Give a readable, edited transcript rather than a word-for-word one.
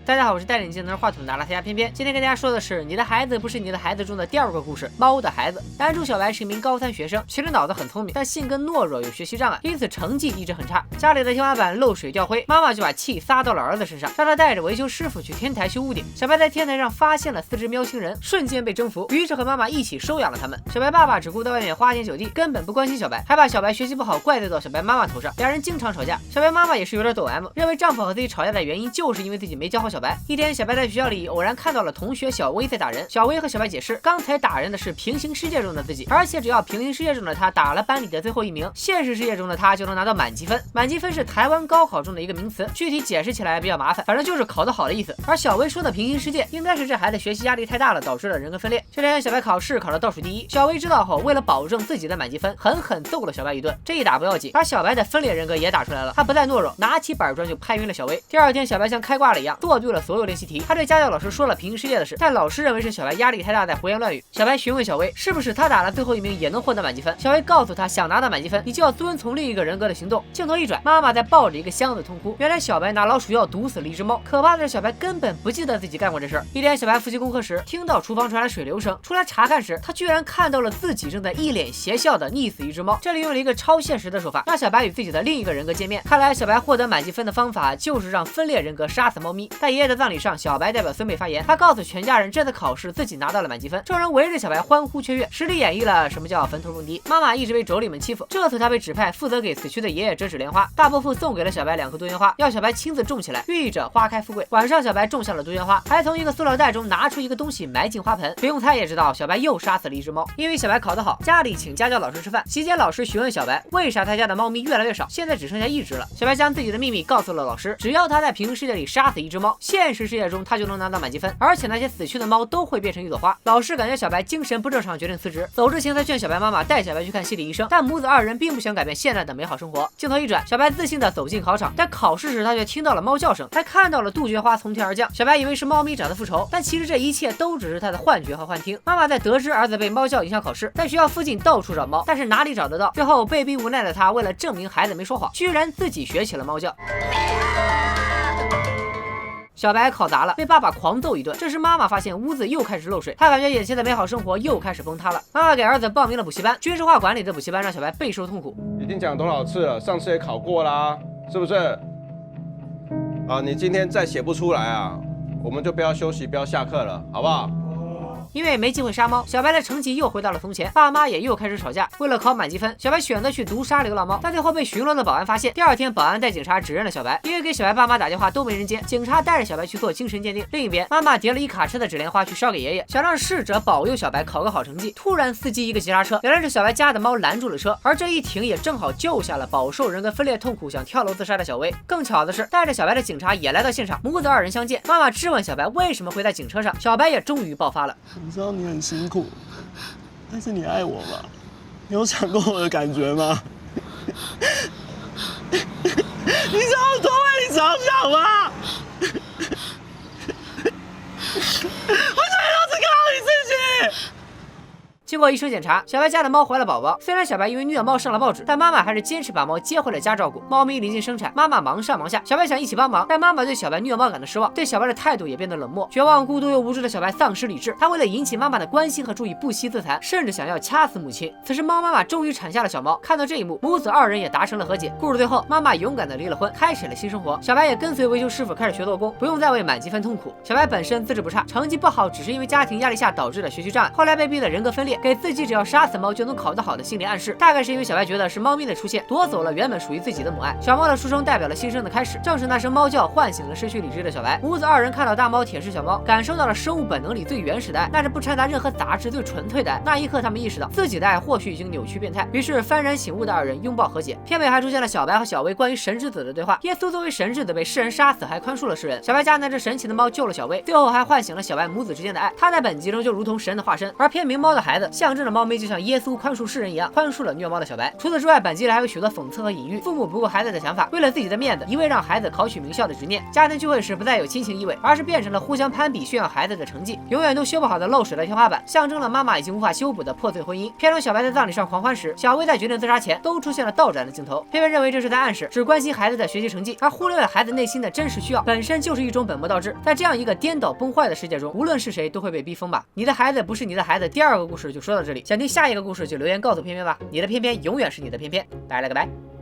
大家好，我是戴眼镜拿着话筒的阿拉斯加偏偏。今天跟大家说的是《你的孩子不是你的孩子》中的第2个故事——猫的孩子。男主小白是一名高3学生，其实脑子很聪明，但性格懦弱，有学习障碍，因此成绩一直很差。家里的天花板漏水掉灰，妈妈就把气撒到了儿子身上，让他带着维修师傅去天台修屋顶。小白在天台上发现了4只喵星人，瞬间被征服，于是和妈妈一起收养了他们。小白爸爸只顾在外面花天酒地，根本不关心小白，还把小白学习不好怪罪到小白妈妈头上，两人经常吵架。小白妈妈也是有点抖 M， 认为丈夫和自己吵架的原因就是因为自己没教好小白。一天，小白在学校里偶然看到了同学小薇在打人，小薇和小白解释，刚才打人的是平行世界中的自己，而且只要平行世界中的他打了班里的最后1名，现实世界中的他就能拿到满级分。满级分是台湾高考中的一个名词，具体解释起来比较麻烦，反正就是考得好的意思。而小薇说的平行世界，应该是这孩子学习压力太大了，导致了人格分裂。这天，小白考试考了倒数第1，小薇知道后，为了保证自己的满级分，狠狠揍了小白一顿。这一打不要紧，把小白的分裂人格也打出来了，他不再懦弱，拿起板砖就拍晕了小薇。第2天，小白像开挂了一样做对了所有练习题，他对家教老师说了平行世界的事，但老师认为是小白压力太大在胡言乱语。小白询问小薇，是不是他打了最后1名也能获得满级分？小薇告诉他，想拿到满级分，你就要遵从另一个人格的行动。镜头一转，妈妈在抱着一个箱子痛哭，原来小白拿老鼠药毒死了1只猫。可怕的是，小白根本不记得自己干过这事儿。一天，小白复习功课时，听到厨房传来水流声，出来查看时，他居然看到了自己正在一脸邪笑的溺死1只猫。这里用了一个超现实的手法，让小白与自己的另一个人格见面。看来小白获得满级分的方法就是让分裂人格杀死猫咪。在爷爷的葬礼上，小白代表孙辈发言，他告诉全家人这次考试自己拿到了满级分，众人围着小白欢呼雀跃，实地演绎了什么叫坟头蹦迪。妈妈一直被妯娌们欺负，这次她被指派负责给死去的爷爷折纸莲花。大伯父送给了小白2颗杜鹃花，要小白亲自种起来，寓意着花开富贵。晚上，小白种下了杜鹃花，还从一个塑料袋中拿出一个东西埋进花盆。不用猜也知道，小白又杀死了1只猫。因为小白考得好，家里请家教老师吃饭，期间老师询问小白，为啥他家的猫咪越来越少，现在只剩下1只了。小白将自己的秘密告诉了老师，只要他在平行世界里杀死1只猫，现实世界中他就能拿到满级分，而且那些死去的猫都会变成一朵花。老师感觉小白精神不正常，决定辞职。走之前，他劝小白妈妈带小白去看心理医生，但母子2人并不想改变现在的美好生活。镜头一转，小白自信地走进考场，在考试时他却听到了猫叫声，还看到了杜鹃花从天而降。小白以为是猫咪找他复仇，但其实这一切都只是他的幻觉和幻听。妈妈在得知儿子被猫叫影响考试，在学校附近到处找猫，但是哪里找得到？最后被逼无奈的他，为了证明孩子没说谎，居然自己学起了猫叫。小白考砸了，被爸爸狂揍一顿。这时妈妈发现屋子又开始漏水，她感觉眼前的美好生活又开始崩塌了。妈妈给儿子报名了补习班，军事化管理的补习班让小白备受痛苦。已经讲多少次了，上次也考过啦，是不是？啊，你今天再写不出来啊，我们就不要休息，不要下课了，好不好？因为没机会杀猫，小白的成绩又回到了从前，爸妈也又开始吵架。为了考满级分，小白选择去毒杀流浪猫，但最后被巡逻的保安发现。第2天，保安带警察指认了小白，因为给小白爸妈打电话都没人接，警察带着小白去做精神鉴定。另一边，妈妈叠了1卡车的纸莲花去烧给爷爷，想让逝者保佑小白考个好成绩。突然，司机一个急刹车，原来是小白家的猫拦住了车，而这一停也正好救下了饱受人格分裂痛苦想跳楼自杀的小薇。更巧的是，带着小白的警察也来到现场，母子2人相见。妈妈质问小白为什么会在警车上，小白也终于爆发了。我知道你很辛苦，但是你爱我吗？你有想过我的感觉吗？你知道我多为你着想吗？我想要只靠你自己。经过医生检查，小白家的猫怀了宝宝。虽然小白因为虐猫上了报纸，但妈妈还是坚持把猫接回了家照顾。猫咪临近生产，妈妈忙上忙下，小白想一起帮忙，但妈妈对小白虐猫感到失望，对小白的态度也变得冷漠。绝望、孤独又无助的小白丧失理智，他为了引起妈妈的关心和注意，不惜自残，甚至想要掐死母亲。此时，猫妈妈终于产下了小猫。看到这一幕，母子2人也达成了和解。故事最后，妈妈勇敢地离了婚，开始了新生活。小白也跟随维修师傅开始学做工，不用再为满级分痛苦。小白本身资质不差，成绩不好只是因为家庭压力下导致的学习障碍，后来被逼的人格分裂，给自己只要杀死猫就能考得好的心理暗示，大概是因为小白觉得是猫咪的出现夺走了原本属于自己的母爱。小猫的出生代表了新生的开始，正是那声猫叫唤醒了失去理智的小白。母子2人看到大猫舔舐小猫，感受到了生物本能里最原始的爱，那是不掺杂任何杂质最纯粹的爱。那一刻，他们意识到自己的爱或许已经扭曲变态，于是幡然醒悟的2人拥抱和解。片尾还出现了小白和小薇关于神之子的对话，耶稣作为神之子被世人杀死，还宽恕了世人。小白家那只神奇的猫救了小薇，最后还唤醒了小白母子之间的爱。他在本集中就如同神的化身，而片名《猫的孩子》子，象征着猫咪就像耶稣宽恕世人一样，宽恕了虐猫的小白。除此之外，本集里还有许多讽刺和隐喻，父母不顾孩子的想法，为了自己的面子，一味让孩子考取名校的执念。家庭聚会时不再有亲情意味，而是变成了互相攀比炫耀孩子的成绩，永远都修不好的漏水的天花板，象征了妈妈已经无法修补的破碎婚姻。片中小白在葬礼上狂欢时，小薇在决定自杀前都出现了倒转的镜头。片片认为这是在暗示，只关心孩子的学习成绩，而忽略了孩子内心的真实需要，本身就是一种本末倒置。在这样一个颠倒崩坏的世界中，无论是谁都会被逼疯吧。你的孩子不是你的孩子，第2个故事就说到这里。想听下一个故事就留言告诉片片吧。你的片片永远是你的片片，拜了个拜。